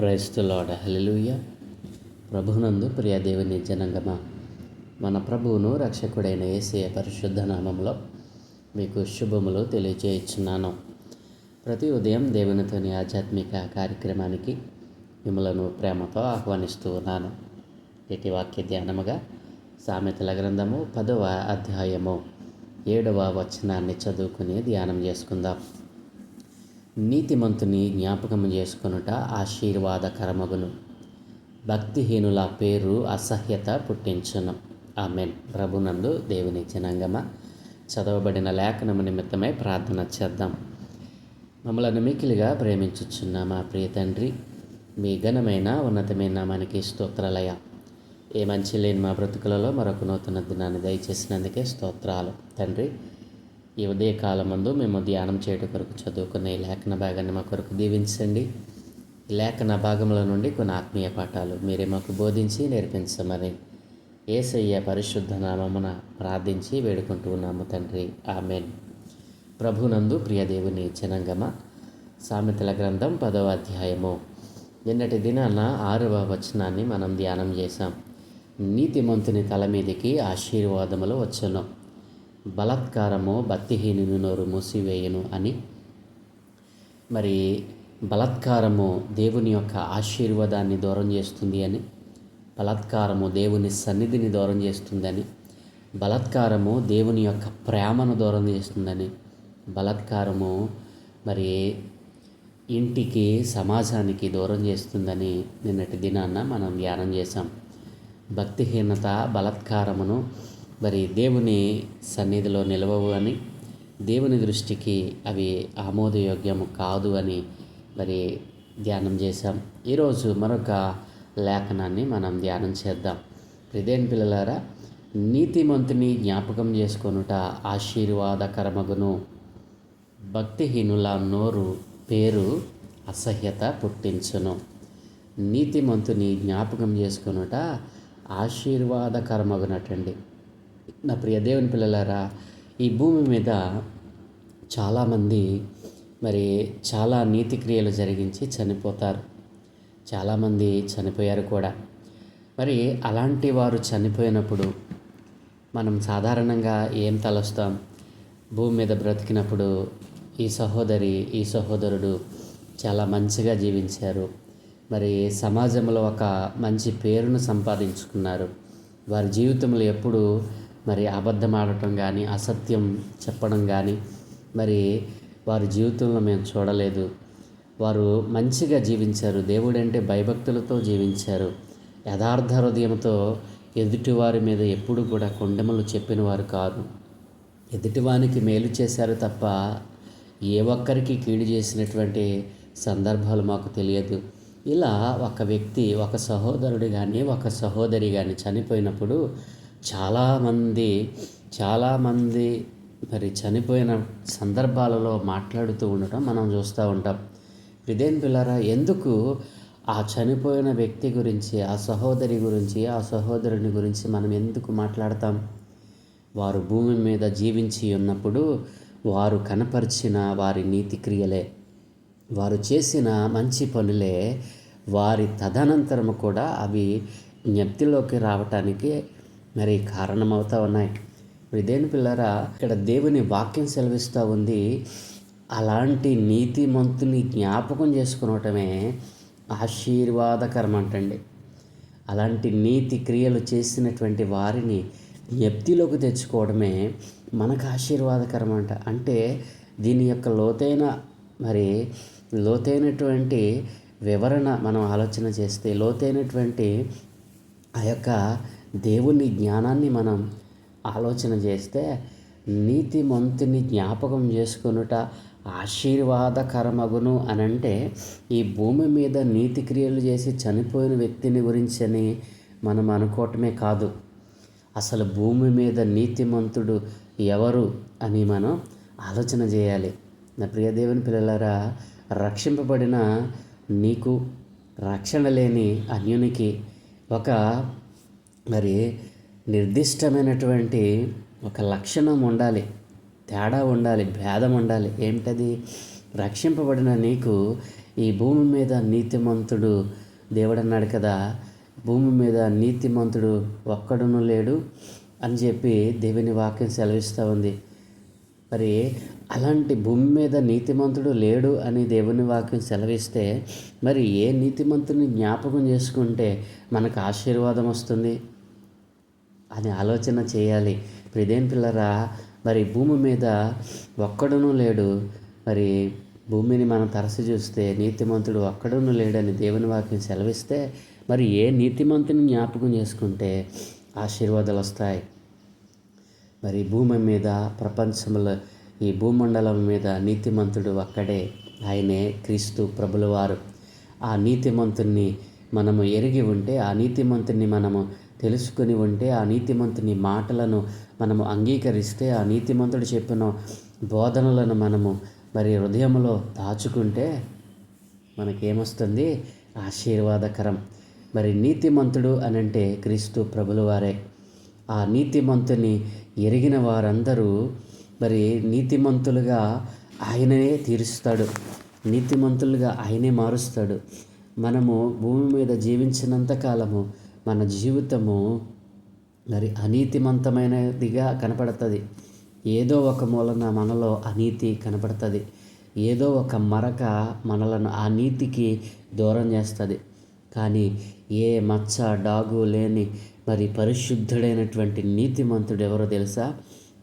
Praise the lord. హల్లెలూయా. ప్రభువునందు ప్రియ దేవుని జనాంగమా, మన ప్రభువును రక్షకుడైన యేసయ్య పరిశుద్ధ నామంలో మీకు శుభములు తెలియజేయుచున్నాను. ప్రతి ఉదయం దేవునితోని ఆధ్యాత్మిక కార్యక్రమానికి మిమ్మలను ప్రేమతో ఆహ్వానిస్తూ ఉన్నాను. ఇటు వాక్య ధ్యానముగా సామెతల గ్రంథము 10వ అధ్యాయము 7వ వచనాన్ని చదువుకుని ధ్యానం చేసుకుందాం. నీతిమంతుని జ్ఞాపకము చేసుకొనుట ఆశీర్వాదకరమగును, భక్తిహీనుల పేరు అసహ్యత పుట్టించును. ఆమేన్. ప్రభునందు దేవుని జనాంగమా, చదవబడిన లేఖనము నిమిత్తమై ప్రార్థన చేద్దాం. మమ్మలను మిక్కిలిగా ప్రేమించుచున్న మా ప్రియ తండ్రి, మీ ఘనమైన ఉన్నతమైన నామానికి స్తోత్రాలయ. ఏ మంచి లేని మా బ్రతుకులలో మరొక నూతన దినాన్ని దయచేసినందుకే స్తోత్రాలు తండ్రి. ఈ ఉదయకాలం ముందు మేము ధ్యానం చేయడం కొరకు చదువుకున్న ఈ లేఖన భాగాన్ని మా కొరకు దీవించండి. ఈ లేఖన భాగముల నుండి కొన్ని ఆత్మీయ పాఠాలు మీరే మాకు బోధించి నేర్పించమని యేసయ్య పరిశుద్ధ నామమున ప్రార్థించి వేడుకుంటూ ఉన్నాము తండ్రి. ఆమేన్. ప్రభునందు ప్రియ దేవుని జనాంగమ, సామెతల గ్రంథం 10వ అధ్యాయము నిన్నటి దినాన 6వ వచనాన్ని మనం ధ్యానం చేశాం. నీతిమంతుని తల మీదికి ఆశీర్వాదములు వచ్చును, బలాత్కారము భక్తిహీనుని నోరు మూసివేయును అని. మరి బలాత్కారము దేవుని యొక్క ఆశీర్వాదాన్ని దూరం చేస్తుంది అని, బలాత్కారము దేవుని సన్నిధిని దూరం చేస్తుందని, బలాత్కారము దేవుని యొక్క ప్రేమను దూరం చేస్తుందని, బలాత్కారము మరి ఇంటికి సమాజానికి దూరం చేస్తుందని నిన్నటి దినాన మనం ధ్యానం చేశాం. భక్తిహీనత బలాత్కారమును మరి దేవుని సన్నిధిలో నిలవవు అని, దేవుని దృష్టికి అవి ఆమోదయోగ్యము కాదు అని మరి ధ్యానం చేశాం. ఈరోజు మరొక లేఖనాన్ని మనం ధ్యానం చేద్దాం. ప్రియదేని పిల్లలారా, నీతిమంతుని జ్ఞాపకం చేసుకొనుట ఆశీర్వాదకరమగును, భక్తిహీనుల నోరు పేరు అసహ్యత పుట్టించును. నీతిమంతుని జ్ఞాపకం చేసుకొనుట ఆశీర్వాదకరమగునటండి. నా ప్రియ దేవుని పిల్లలారా, ఈ భూమి మీద చాలామంది మరి చాలా నీతి క్రియలు జరిగించి చనిపోతారు. చాలామంది చనిపోయారు కూడా. మరి అలాంటి వారు చనిపోయినప్పుడు మనం సాధారణంగా ఏం తలస్తాం? భూమి మీద బ్రతికినప్పుడు ఈ సహోదరి ఈ సహోదరుడు చాలా మంచిగా జీవించారు, మరి సమాజంలో ఒక మంచి పేరును సంపాదించుకున్నారు, వారి జీవితంలో ఎప్పుడు మరి అబద్ధం ఆడటం కానీ అసత్యం చెప్పడం కానీ మరి వారి జీవితంలో మేము చూడలేదు. వారు మంచిగా జీవించారు, దేవుడంటే భయభక్తులతో జీవించారు, యథార్థ హృదయంతో ఎదుటివారి మీద ఎప్పుడు కూడా కొండెములు చెప్పిన వారు కాదు. ఎదుటివానికి మేలు చేశారు తప్ప ఏ ఒక్కరికి కీడు చేసినటువంటి సందర్భాలు మాకు తెలియదు. ఇలా ఒక వ్యక్తి, ఒక సహోదరుడు కానీ ఒక సహోదరి కానీ చనిపోయినప్పుడు చాలామంది మరి చనిపోయిన సందర్భాలలో మాట్లాడుతూ ఉండటం మనం చూస్తూ ఉంటాం. ఇదేం పిల్లరా, ఎందుకు ఆ చనిపోయిన వ్యక్తి గురించి, ఆ సహోదరి గురించి, ఆ సహోదరుని గురించి మనం ఎందుకు మాట్లాడతాం? వారు భూమి మీద జీవించి ఉన్నప్పుడు వారు కనపరిచిన వారి నీతి క్రియలే, వారు చేసిన మంచి పనులే వారి తదనంతరము కూడా అవి జ్ఞప్తిలోకి రావటానికి మరి కారణమవుతూ ఉన్నాయి. ఇదేని పిల్లరా, ఇక్కడ దేవుని వాక్యం సెలవిస్తూ ఉంది, అలాంటి నీతిమంతుని జ్ఞాపకం చేసుకునటమే ఆశీర్వాదకరం అంటండి. అలాంటి నీతి క్రియలు చేసినటువంటి వారిని జ్ఞప్తిలోకి తెచ్చుకోవడమే మనకు ఆశీర్వాదకరం అంట. అంటే దీని యొక్క లోతైనటువంటి వివరణ మనం ఆలోచన చేస్తే, లోతైనటువంటి ఆ యొక్క దేవుని జ్ఞానాన్ని మనం ఆలోచన చేస్తే, నీతిమంతుని జ్ఞాపకం చేసుకొనుట ఆశీర్వాదకరమగును అని అంటే ఈ భూమి మీద నీతి క్రియలు చేసి చనిపోయిన వ్యక్తిని గురించి అని మనం అనుకోవటమే కాదు, అసలు భూమి మీద నీతిమంతుడు ఎవరు అని మనం ఆలోచన చేయాలి. నా ప్రియ దేవుని పిల్లలారా, రక్షింపబడిన నీకు, రక్షణ లేని అన్యునికి ఒక మరి నిర్దిష్టమైనటువంటి ఒక లక్షణం ఉండాలి, తేడా ఉండాలి, భేదం ఉండాలి. ఏమిటది? రక్షింపబడిన నీకు ఈ భూమి మీద నీతిమంతుడు, దేవుడు అన్నాడు కదా, భూమి మీద నీతిమంతుడు ఒక్కడును లేడు అని చెప్పి దేవుని వాక్యం సెలవిస్తూ ఉంది. మరి అలాంటి భూమి మీద నీతిమంతుడు లేడు అని దేవుని వాక్యం సెలవిస్తే, మరి ఏ నీతిమంతుని జ్ఞాపకం చేసుకుంటే మనకు ఆశీర్వాదం వస్తుంది అని ఆలోచన చేయాలి. ప్రియదేని పిల్లరా, మరి భూమి మీద ఒక్కడునూ లేడు. మరి భూమిని మనం తరచి చూస్తే నీతిమంతుడు ఒక్కడునూ లేడని దేవుని వాక్యం సెలవిస్తే, మరి ఏ నీతిమంతుని జ్ఞాపకం చేసుకుంటే ఆశీర్వాదాలు వస్తాయి. మరి భూమి మీద, ప్రపంచంలో ఈ భూమండలం మీద నీతిమంతుడు ఒక్కడే, ఆయనే క్రీస్తు ప్రభులవారు. ఆ నీతిమంతుని మనము ఎరిగి ఉంటే, ఆ నీతిమంతుని మనము తెలుసుకుని ఉంటే, ఆ నీతిమంతుని మాటలను మనము అంగీకరిస్తే, ఆ నీతిమంతుడు చెప్పిన బోధనలను మనము మరి హృదయంలో దాచుకుంటే మనకేమొస్తుంది? ఆశీర్వాదకరం. మరి నీతిమంతుడు అనంటే క్రీస్తు ప్రభులవారే. ఆ నీతిమంతుని ఎరిగిన వారందరూ మరి నీతిమంతులుగా ఆయననే తీరుస్తాడు, నీతిమంతులుగా ఆయనే మారుస్తాడు. మనము భూమి మీద జీవించినంత కాలము మన జీవితము మరి అనీతిమంతమైనదిగా కనపడుతుంది. ఏదో ఒక మూలన మనలో అనీతి కనపడుతుంది. ఏదో ఒక మరక మనలను ఆ నీతికి దూరం చేస్తుంది. కానీ ఏ మచ్చ డాగు లేని మరి పరిశుద్ధుడైనటువంటి నీతిమంతుడు ఎవరో తెలుసా?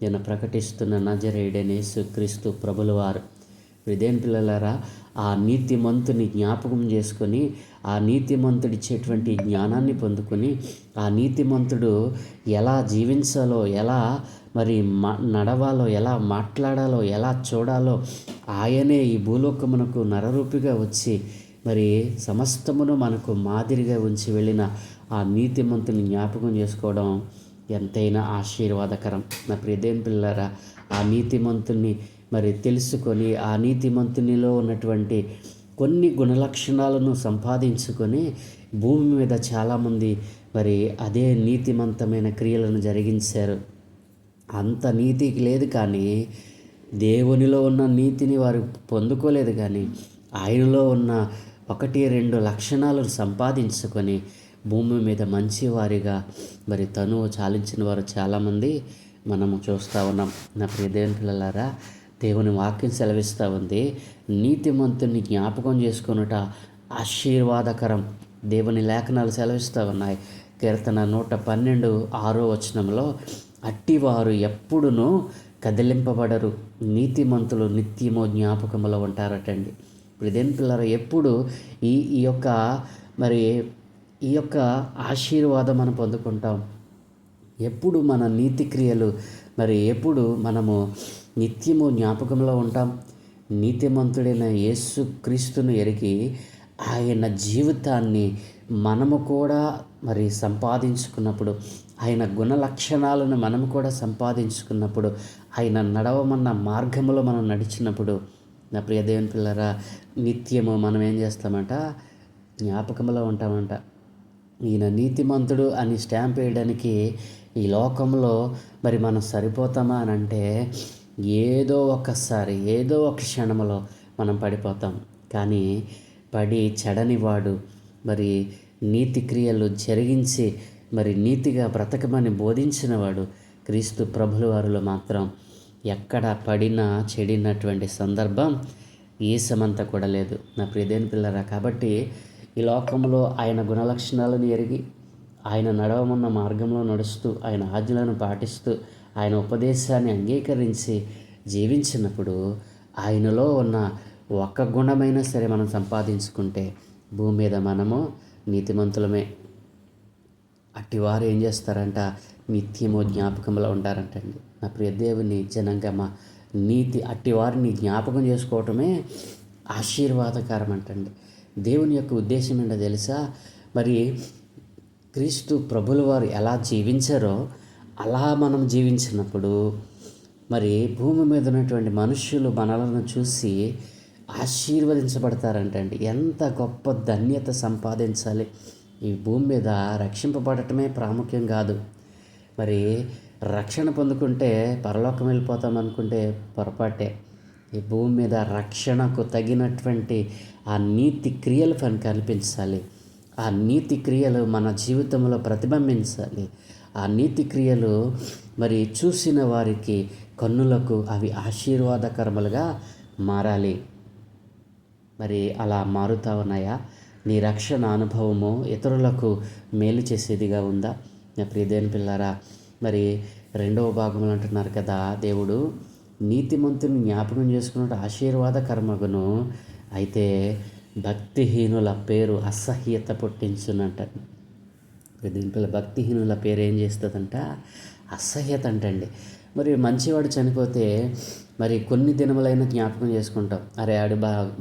నేను ప్రకటిస్తున్న నజరేయుడైన యేసుక్రీస్తు ప్రభులవారు. విదేన్ పిల్లలారా, ఆ నీతిమంతుని జ్ఞాపకం చేసుకొని, ఆ నీతిమంతుడిచ్చేటువంటి జ్ఞానాన్ని పొందుకొని, ఆ నీతిమంతుడు ఎలా జీవించాలో, ఎలా మరి నడవాలో, ఎలా మాట్లాడాలో, ఎలా చూడాలో ఆయనే ఈ భూలోకమునకు నరరూపిగా వచ్చి మరి సమస్తమును మనకు మాదిరిగా ఉంచి వెళ్ళిన ఆ నీతిమంతుని జ్ఞాపకం చేసుకోవడం ఎంతైనా ఆశీర్వాదకరం. నా ప్రియదేని పిల్లలారా, ఆ నీతిమంతుని మరి తెలుసుకొని, ఆ నీతిమంతునిలో ఉన్నటువంటి కొన్ని గుణలక్షణాలను సంపాదించుకొని భూమి మీద చాలామంది మరి అదే నీతిమంతమైన క్రియలను జరిగించారు. అంత నీతికి లేదు, కానీ దేవునిలో ఉన్న నీతిని వారు పొందుకోలేదు. కానీ ఆయనలో ఉన్న 1-2 లక్షణాలను సంపాదించుకొని భూమి మీద మంచివారిగా మరి తను చాలించిన వారు చాలామంది మనము చూస్తూ ఉన్నాం. నా ప్రియ దేవుని పిల్లలారా, దేవుని వాక్యం సెలవిస్తూ ఉంది, నీతిమంతుని జ్ఞాపకం చేసుకొనుట ఆశీర్వాదకరం. దేవుని లేఖనాలు సెలవిస్తూ ఉన్నాయి. కీర్తన 112:6 అట్టివారు ఎప్పుడునూ కదిలింపబడరు, నీతిమంతులు నిత్యము జ్ఞాపకములో ఉంటారటండి. ఇప్పుడు దేని పిల్లరా, ఎప్పుడు ఈ యొక్క మరి ఈ యొక్క ఆశీర్వాదం మనం పొందుకుంటాం? ఎప్పుడు మన నీతి క్రియలు మరి ఎప్పుడు మనము నిత్యము జ్ఞాపకంలో ఉంటాం? నీతిమంతుడైన యేసుక్రీస్తును ఎరిగి ఆయన జీవితాన్ని మనము కూడా మరి సంపాదించుకున్నప్పుడు, ఆయన గుణ లక్షణాలను మనము కూడా సంపాదించుకున్నప్పుడు, ఆయన నడవమన్న మార్గంలో మనం నడిచినప్పుడు, నా ప్రియ దేవుని పిల్లరా, నిత్యము మనం ఏం చేస్తామంట? జ్ఞాపకంలో ఉంటామంట. ఈయన నీతిమంతుడు అని స్టాంప్ వేయడానికి ఈ లోకంలో మరి మనం సరిపోతామా అని అంటే, ఏదో ఒకసారి ఏదో ఒక క్షణంలో మనం పడిపోతాం. కానీ పడి చెడనివాడు, మరి నీతి క్రియలు జరిగించి మరి నీతిగా బ్రతకమని బోధించినవాడు క్రీస్తు ప్రభుల వారిలో మాత్రం ఎక్కడ పడినా చెడినటువంటి సందర్భం ఈసమంతా కూడా లేదు. నా ప్రియదేని పిల్లరా, కాబట్టి ఈ లోకంలో ఆయన గుణలక్షణాలను ఎరిగి, ఆయన నడవమన్న మార్గంలో నడుస్తూ, ఆయన ఆజ్ఞలను పాటిస్తూ, ఆయన ఉపదేశాన్ని అంగీకరించి జీవించినప్పుడు, ఆయనలో ఉన్న ఒక్క గుణమైనా సరే మనం సంపాదించుకుంటే భూమి మీద మనము నీతిమంతులమే. అట్టివారు ఏం చేస్తారంట? నిత్యము జ్ఞాపకంలో ఉంటారంటండి. నా ప్రియ దేవుని జనంగమా, నీతి అట్టివారిని జ్ఞాపకం చేసుకోవటమే ఆశీర్వాదకరం అంటండి. దేవుని యొక్క ఉద్దేశం ఏంటో తెలుసా? మరి క్రీస్తు ప్రభుల వారు ఎలా జీవించారో అలా మనం జీవించినప్పుడు మరి భూమి మీద ఉన్నటువంటి మనుష్యులు మనలను చూసి ఆశీర్వదించబడతారంటండి. ఎంత గొప్ప ధన్యత సంపాదించాలి! ఈ భూమి మీద రక్షింపబడటమే ప్రాముఖ్యం కాదు. మరి రక్షణ పొందుకుంటే పరలోకం వెళ్ళిపోతాం అనుకుంటే పొరపాటే. ఈ భూమి మీద రక్షణకు తగినటువంటి ఆ నీతి క్రియలు కనిపించాలి. ఆ నీతి క్రియలు మన జీవితంలో ప్రతిబింబించాలి. ఆ నీతి క్రియలు మరి చూసిన వారికి కన్నులకు అవి ఆశీర్వాదకరములుగా మారాలి. మరి అలా మారుతా ఉన్నాయా? నీ రక్షణ అనుభవము ఇతరులకు మేలు చేసేదిగా ఉందా? నా ప్రియదేవుని పిల్లారా, మరి 2వ భాగంలో అంటున్నారు కదా, దేవుడు నీతిమంతుని జ్ఞాపకం చేసుకున్నట్టు ఆశీర్వాదకరమగును, అయితే భక్తిహీనుల పేరు అసహ్యత పుట్టించునంట. దీంట్లో భక్తిహీనుల పేరు ఏం చేస్తుందంట? అసహ్యత అంటండి. మరి మంచివాడు చనిపోతే మరి కొన్ని దినములైనా జ్ఞాపకం చేసుకుంటాం. అరే ఆడు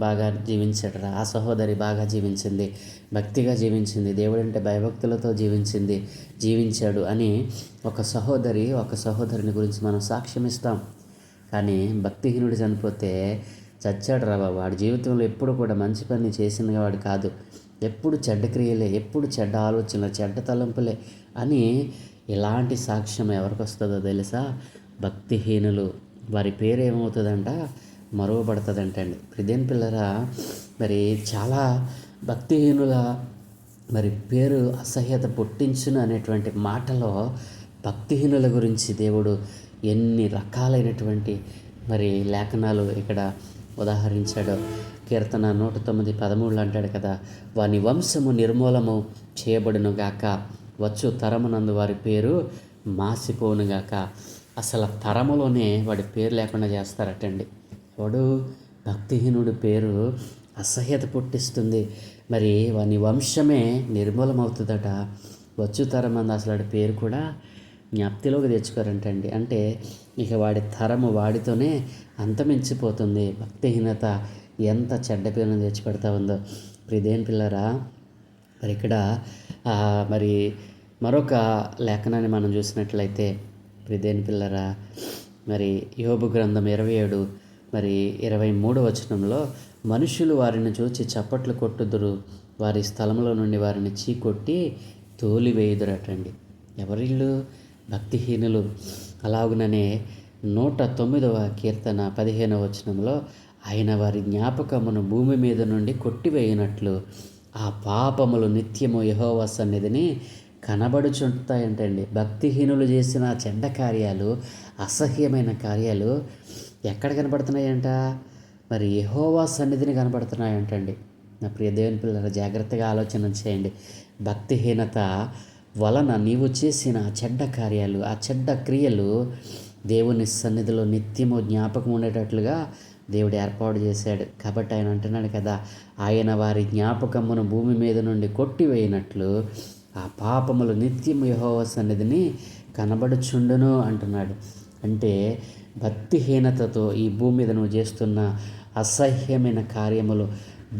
బాగా జీవించాడురా, ఆ సహోదరి బాగా జీవించింది, భక్తిగా జీవించింది, దేవుడంటే భయభక్తులతో జీవించాడు అని ఒక సహోదరుని గురించి మనం సాక్ష్యం ఇస్తాం. కానీ భక్తిహీనుడు చనిపోతే చచ్చాడు రా బాబు, వాడి జీవితంలో ఎప్పుడు కూడా మంచి పని చేసిన వాడు కాదు, ఎప్పుడు చెడ్డ క్రియలే, ఎప్పుడు చెడ్డ ఆలోచనలు, చెడ్డ తలంపులే అని ఇలాంటి సాక్ష్యం ఎవరికి వస్తుందో తెలుసా? భక్తిహీనులు, వారి పేరు ఏమవుతుందంట? మరువబడుతుందంటండి. ప్రియదేవుని పిల్లరా, మరి చాలా భక్తిహీనుల మరి పేరు అసహ్యత పుట్టించును అనేటువంటి మాటలో భక్తిహీనుల గురించి దేవుడు ఎన్ని రకాలైనటువంటి మరి లేఖనాలు ఇక్కడ ఉదాహరించాడో. కీర్తన 109:13 అంటాడు కదా, వాని వంశము నిర్మూలము చేయబడును గాక, వచ్చు తరమునందు వారి పేరు మాసిపోను గాక. అసలు తరములోనే వాడి పేరు లేకుండా చేస్తారటండి. వాడు భక్తిహీనుడి పేరు అసహ్యత పుట్టిస్తుంది. మరి వాని వంశమే నిర్మూలమవుతుందట. వచ్చు తరమంది అసలు వాడి పేరు కూడా జ్ఞప్తిలోకి తెచ్చుకోరంటండి. అంటే ఇక వాడి తరము వాడితోనే అంతమించిపోతుంది. భక్తిహీనత ఎంత చెడ్డ పేరును తెచ్చిపెడతా ఉందో. ప్రియదేవుని పిల్లరా, మరి ఇక్కడ మరి మరొక లేఖనాన్ని మనం చూసినట్లయితే, ప్రియదేవుని పిల్లరా, మరి యోబు గ్రంథం 27 మరి 23వ వచనంలో, మనుషులు వారిని చూచి చప్పట్లు కొట్టుదురు, వారి స్థలంలో నుండి వారిని చీకొట్టి తోలివేయుదురటండి. ఎవరిళ్ళు? భక్తిహీనులు. అలాగుననే 109వ కీర్తన 15వ వచనంలో, ఆయన వారి జ్ఞాపకమును భూమి మీద నుండి కొట్టివేయినట్లు ఆ పాపములు నిత్యము యెహోవా సన్నిధిని కనబడుచుంటాయంటండి. భక్తిహీనులు చేసిన చెడ్డ కార్యాలు, అసహ్యమైన కార్యాలు ఎక్కడ కనబడుతున్నాయంట? మరి యెహోవా సన్నిధిని కనబడుతున్నాయంటండి. నా ప్రియ దేవుని పిల్లలు జాగ్రత్తగా ఆలోచన చేయండి. భక్తిహీనత వలన నీవు చేసిన చెడ్డ కార్యాలు, ఆ చెడ్డ క్రియలు దేవుని సన్నిధిలో నిత్యము జ్ఞాపకం ఉండేటట్లుగా దేవుడు ఏర్పాటు చేశాడు. కాబట్టి ఆయన అంటున్నాడు కదా, ఆయన వారి జ్ఞాపకమును భూమి మీద నుండి కొట్టివేయినట్లు ఆ పాపములు నిత్యము యెహోవా సన్నిధిని కనబడుచుండును అంటున్నాడు. అంటే భక్తిహీనతతో ఈ భూమి మీద నువ్వు చేస్తున్న అసహ్యమైన కార్యములు,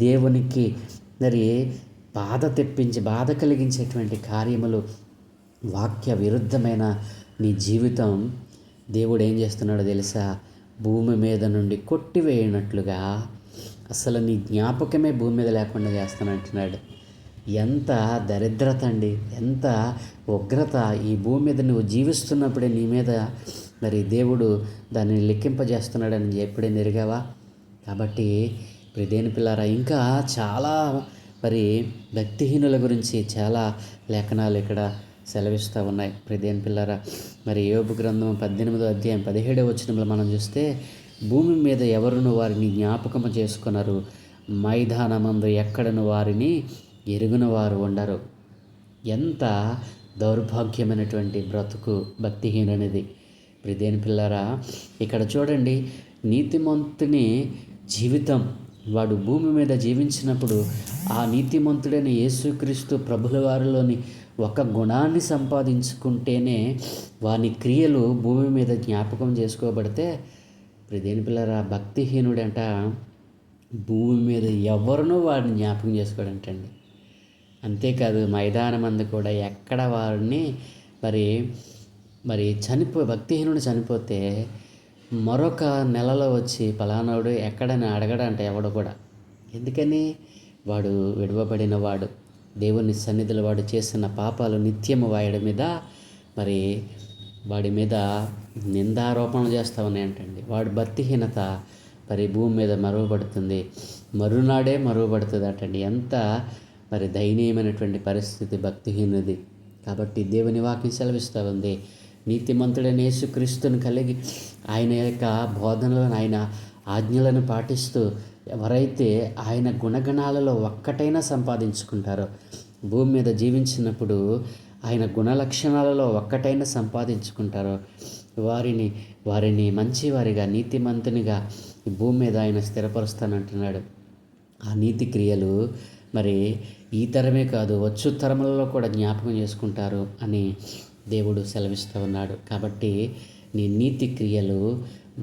దేవునికి మరి బాధ కలిగించేటువంటి కార్యములు, వాక్య విరుద్ధమైన నీ జీవితం దేవుడు ఏం చేస్తున్నాడో తెలుసా? భూమి మీద నుండి కొట్టివేయనట్లుగా అసలు నీ జ్ఞాపకమే భూమి మీద లేకుండా చేస్తానంటున్నాడు. ఎంత దరిద్రత అండి, ఎంత ఉగ్రత! ఈ భూమి మీద నువ్వు జీవిస్తున్నప్పుడే నీ మీద మరి దేవుడు దాన్ని లెక్కింపజేస్తున్నాడని ఎప్పుడే ఎరిగావా? కాబట్టి ప్రియదేవుని పిల్లారా, ఇంకా చాలా మరి భక్తిహీనుల గురించి చాలా లేఖనాలు ఇక్కడ సెలవిస్తూ ఉన్నాయి. ప్రియదేవుని పిల్లారా, మరి యోబు గ్రంథం 18వ అధ్యాయం 17వ వచనంలో మనం చూస్తే, భూమి మీద ఎవరును వారిని జ్ఞాపకము చేసుకున్నారు, మైదానమందు ఎక్కడను వారిని ఎరుగున వారు ఉండరు. ఎంత దౌర్భాగ్యమైనటువంటి బ్రతుకు భక్తిహీననిది. ప్రియదేవుని పిల్లారా, ఇక్కడ చూడండి, నీతిమంతుని జీవితం, వాడు భూమి మీద జీవించినప్పుడు ఆ నీతిమంతుడైన యేసుక్రీస్తు ప్రభుల వారిలోని ఒక గుణాన్ని సంపాదించుకుంటేనే వాని క్రియలు భూమి మీద జ్ఞాపకం చేసుకోబడితే, ప్రియదేవుని పిల్లారా, భక్తిహీనుడంట భూమి మీద ఎవరినో వాడిని జ్ఞాపకం చేసుకోడంటండి. అంతేకాదు, మైదానమందు కూడా ఎక్కడ వారిని మరి భక్తిహీనుడు చనిపోతే మరొక నెలలో వచ్చి పలానాడు ఎక్కడని అడగడంట ఎవడు కూడా. ఎందుకని? వాడు విడవబడిన వాడు, దేవుని సన్నిధిలో వాడు చేసిన పాపాలు నిత్యము వాడి మీద నిందారోపణలు చేస్తూ ఉన్నాయంటండి. వాడు భక్తిహీనత మరి భూమి మీద మరువబడుతుంది, మరునాడే మరువబడుతుంది అటండి. ఎంత మరి దయనీయమైనటువంటి పరిస్థితి భక్తిహీనది. కాబట్టి దేవుని వాక్యం సెలవిస్తూ ఉంది, నీతిమంతుడైన యేసుక్రీస్తుని కలిగి ఆయన యొక్క బోధనలను, ఆయన ఆజ్ఞలను పాటిస్తూ ఎవరైతే ఆయన గుణగణాలలో ఒక్కటైనా సంపాదించుకుంటారో, భూమి మీద జీవించినప్పుడు ఆయన గుణలక్షణాలలో ఒక్కటైనా సంపాదించుకుంటారో వారిని మంచివారిగా, నీతిమంతునిగా ఈ భూమి మీద ఆయన స్థిరపరుస్తానంటున్నాడు. ఆ నీతి క్రియలు మరి ఈ తరమే కాదు, వచ్చు తరములలో కూడా జ్ఞాపకం చేసుకుంటారు అని దేవుడు సెలవిస్తూ ఉన్నాడు. కాబట్టి నీ నీతి క్రియలు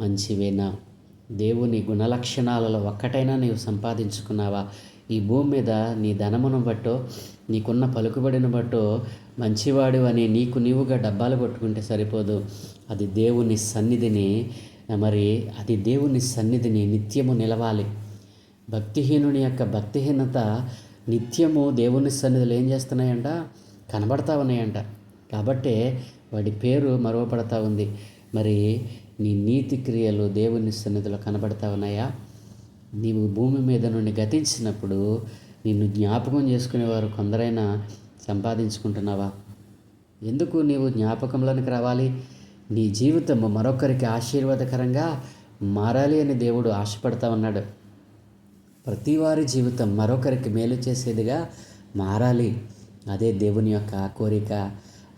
మంచివేనా? దేవుని గుణలక్షణాలలో ఒక్కటైనా నీవు సంపాదించుకున్నావా? ఈ భూమి మీద నీ ధనమును బట్టో, నీకున్న పలుకుబడిని బట్టో మంచివాడు అని నీకు నీవుగా డబ్బాలు కొట్టుకుంటే సరిపోదు. అది దేవుని సన్నిధిని నిత్యము నిలవాలి. భక్తిహీనుని యొక్క భక్తిహీనత నిత్యము దేవుని సన్నిధిలో ఏం చేస్తున్నాయంట? కనబడతా ఉన్నాయంట. కాబట్టే వాడి పేరు మరువపడతా ఉంది. మరి నీ నీతి క్రియలు దేవుని సన్నిధిలో కనబడతా ఉన్నాయా? నీవు భూమి మీద నుండి గతించినప్పుడు నిన్ను జ్ఞాపకం చేసుకునేవారు కొందరైనా సంపాదించుకుంటున్నావా? ఎందుకు నీవు జ్ఞాపకంలోనికి రావాలి? నీ జీవితము మరొకరికి ఆశీర్వాదకరంగా మారాలి అని దేవుడు ఆశపడతా ఉన్నాడు. ప్రతి వారి జీవితం మరొకరికి మేలు చేసేదిగా మారాలి. అదే దేవుని యొక్క కోరిక,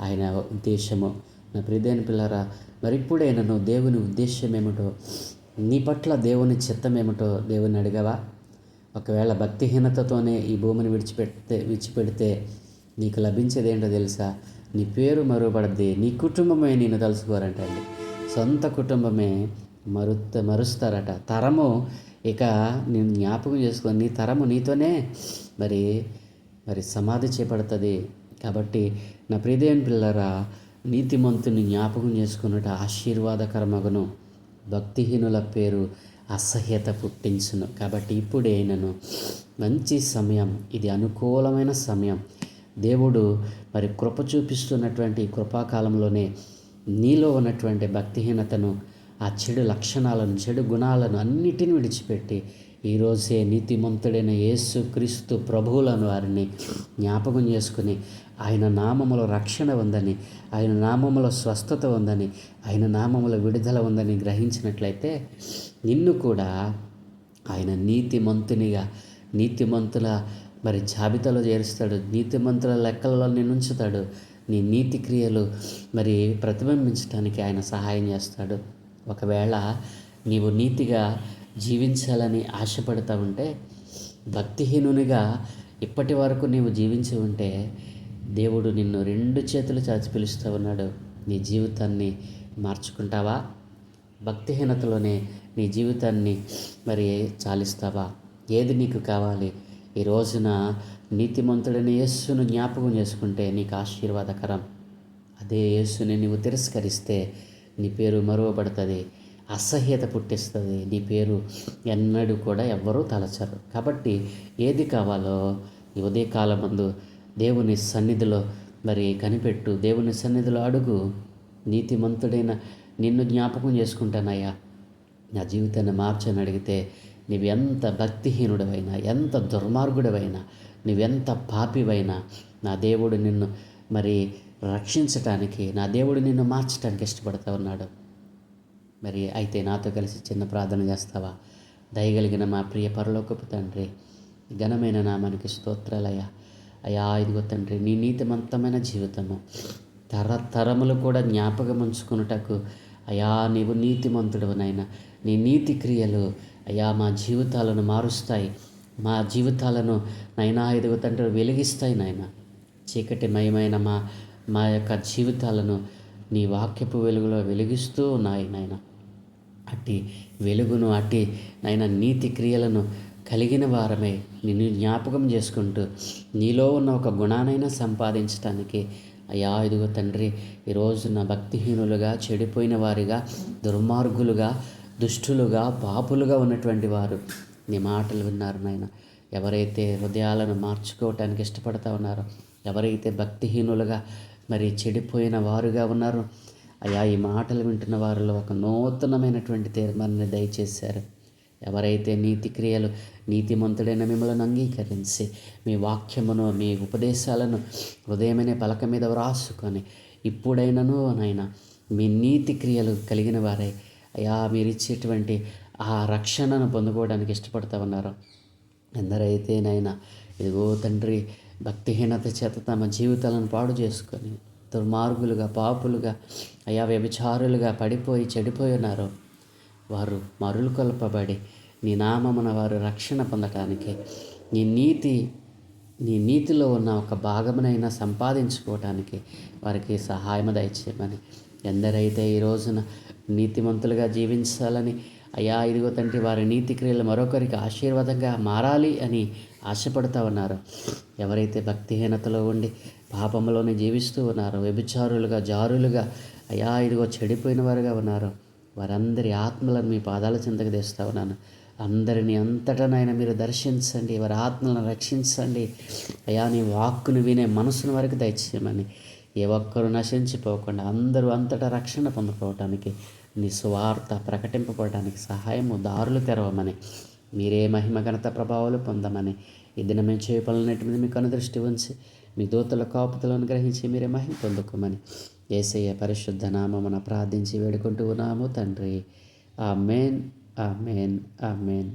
ఆయన ఉద్దేశము. నా ప్రియమైన పిల్లరా, మరి ఇప్పుడైనా దేవుని ఉద్దేశం ఏమిటో, నీ పట్ల దేవుని చిత్తం ఏమిటో దేవుని అడిగావా? ఒకవేళ భక్తిహీనతతోనే ఈ భూమిని విడిచిపెడితే నీకు లభించేది ఏంటో తెలుసా? నీ పేరు మరువబడద్ది, నీ కుటుంబమే నిన్ను తలుసుకోరంటండి. సొంత కుటుంబమే మరుస్తారట. తరము ఇక నేను జ్ఞాపకం చేసుకొని నీ తరము నీతోనే మరి సమాధి చేపడుతుంది. కాబట్టి నా ప్రియమైన పిల్లరా, నీతిమంతుని జ్ఞాపకం చేసుకున్నట్టు ఆశీర్వాదకరమగును, భక్తిహీనుల పేరు అసహ్యత పుట్టించును. కాబట్టి ఇప్పుడే నన్ను మంచి సమయం, ఇది అనుకూలమైన సమయం. దేవుడు మరి కృప చూపిస్తున్నటువంటి కృపాకాలంలోనే నీలో ఉన్నటువంటి భక్తిహీనతను, ఆ చెడు లక్షణాలను, చెడు గుణాలను అన్నిటిని విడిచిపెట్టి ఈరోజే నీతిమంతుడైన యేసు క్రీస్తు ప్రభువులను వారిని జ్ఞాపకం చేసుకుని ఆయన నామములో రక్షణ ఉందని, ఆయన నామములో స్వస్థత ఉందని, ఆయన నామములో విడుదల ఉందని గ్రహించినట్లయితే నిన్ను కూడా ఆయన నీతిమంతుల మరి జాబితాలో చేరుస్తాడు. నీతిమంతుల లెక్కలలో నిన్ను ఉంచుతాడు. నీ నీతి క్రియలు మరి ప్రతిబింబించడానికి ఆయన సహాయం చేస్తాడు. ఒకవేళ నీవు నీతిగా జీవించాలని ఆశపడుతూ ఉంటే, భక్తిహీనునిగా ఇప్పటి వరకు నీవు జీవించి ఉంటే, దేవుడు నిన్ను 2 చేతులు చాచి పిలుస్తూ ఉన్నాడు. నీ జీవితాన్ని మార్చుకుంటావా? భక్తిహీనతలోనే నీ జీవితాన్ని మరి చాలిస్తావా? ఏది నీకు కావాలి? ఈ రోజున నీతిమంతుడైన యేసును జ్ఞాపకం చేసుకుంటే నీకు ఆశీర్వాదకరం. అదే యేసుని నీవు తిరస్కరిస్తే నీ పేరు మరువబడుతుంది, అసహ్యత పుట్టిస్తుంది. నీ పేరు ఎన్నడూ కూడా ఎవ్వరూ తలచరు. కాబట్టి ఏది కావాలో ఈ ఉదయకాలం ముందు దేవుని సన్నిధిలో మరి కనిపెట్టు, దేవుని సన్నిధిలో అడుగు. నీతిమంతుడైన నిన్ను జ్ఞాపకం చేసుకుంటానయ్యా, నా జీవితాన్ని మార్చని అడిగితే, నీవు ఎంత భక్తిహీనుడవైనా, ఎంత దుర్మార్గుడవైనా, నువ్వెంత పాపివైనా, నా దేవుడు నిన్ను మరి రక్షించటానికి, నా దేవుడు నిన్ను మార్చడానికి ఇష్టపడుతూ ఉన్నాడు. మరి అయితే నాతో కలిసి చిన్న ప్రార్థన చేస్తావా? దయగలిగిన మా ప్రియ పరలోకపు తండ్రి, ఘనమైన నామానికి స్తోత్రాలయ్యా. అయ్యా, ఇదిగో తండ్రి, నీ నీతిమంతమైన జీవితము తరతరములు కూడా జ్ఞాపకం ఉంచుకున్నటకు అయ్యా నీవు నీతిమంతుడు నాయన. నీ నీతి క్రియలు అయ్యా మా జీవితాలను మారుస్తాయి, మా జీవితాలను నైనా ఇదిగో తండ్రి వెలిగిస్తాయి నాయన. చీకటిమయమైన మా యొక్క జీవితాలను నీ వాక్యపు వెలుగులో వెలిగిస్తూ ఉన్నాయి నాయన. అట్టి వెలుగును, అట్టి నాయన నీతి క్రియలను కలిగిన వారమే నిన్ను జ్ఞాపకం చేసుకుంటూ నీలో ఉన్న ఒక గుణానైనా సంపాదించడానికి అయ్యా ఇదిగో తండ్రి, ఈరోజు నా భక్తిహీనులుగా, చెడిపోయిన వారిగా, దుర్మార్గులుగా, దుష్టులుగా, పాపులుగా ఉన్నటువంటి వారు నీ మాటలు విన్నారు నాయన. ఎవరైతే హృదయాలను మార్చుకోవటానికి ఇష్టపడతా ఉన్నారో, ఎవరైతే భక్తిహీనులుగా మరి చెడిపోయిన వారుగా ఉన్నారో అయ్యా, ఈ మాటలు వింటున్న వారిలో ఒక నూతనమైనటువంటి తీర్మానాన్ని దయచేశారు. ఎవరైతే నీతి క్రియలు నీతిమంతుడైన మిమ్మల్ని అంగీకరించి మీ వాక్యమును మీ ఉపదేశాలను హృదయమనే పలక మీద వ్రాసుకొని ఇప్పుడైనను నైనా మీ నీతి క్రియలు కలిగిన వారై అయా మీరు ఇచ్చేటువంటి ఆ రక్షణను పొందుకోవడానికి ఇష్టపడతా ఉన్నారు. ఎందరైతే నైనా ఇదిగో తండ్రి భక్తిహీనత చేత తమ జీవితాలను పాడు చేసుకొని దుర్మార్గులుగా పాపులుగా అయా వ్యభిచారులుగా పడిపోయి చెడిపోయి ఉన్నారో వారు మరులు కొల్పబడి నీ నామమున వారు రక్షణ పొందటానికి నీ నీతిలో ఉన్న ఒక భాగమునైనా సంపాదించుకోవటానికి వారికి సహాయం దయచేయమని, ఎందరైతే ఈ రోజున నీతిమంతులుగా జీవించాలని అయ్యా ఇదిగో తండ్రి వారి నీతి క్రియలు మరొకరికి ఆశీర్వాదంగా మారాలి అని ఆశపడుతూ ఉన్నారు, ఎవరైతే భక్తిహీనతలో ఉండి పాపంలోనే జీవిస్తూ ఉన్నారో వ్యభిచారులుగా జారులుగా అయ్యా ఇదిగో చెడిపోయిన వారుగా ఉన్నారో వారందరి ఆత్మలను మీ పాదాల చెంతకు తెస్తూ ఉన్నాను. అందరినీ అంతటనైనా మీరు దర్శించండి, వారి ఆత్మలను రక్షించండి. అయా నీ వాక్కును వినే మనసును వరకు దయచేయమని, ఏ ఒక్కరు నశించిపోకుండా అందరూ అంతటా రక్షణ పొందుకోవటానికి నీ సువార్త ప్రకటింపబడడానికి సహాయము దారులు తెరవమని, మీరే మహిమ ఘనత ప్రభావాలు పొందమని, ఈ దినమే చేయ పనులన్నిటి మీద మీకు అనుదృష్టి ఉంచి మీ దూతల కాపుతలను గ్రహించి మీరే మహిమ పొందుకోమని యేసయ్య పరిశుద్ధ నామమున ప్రార్థించి వేడుకుంటూ ఉన్నాము తండ్రి. ఆమేన్, ఆమేన్, ఆమేన్.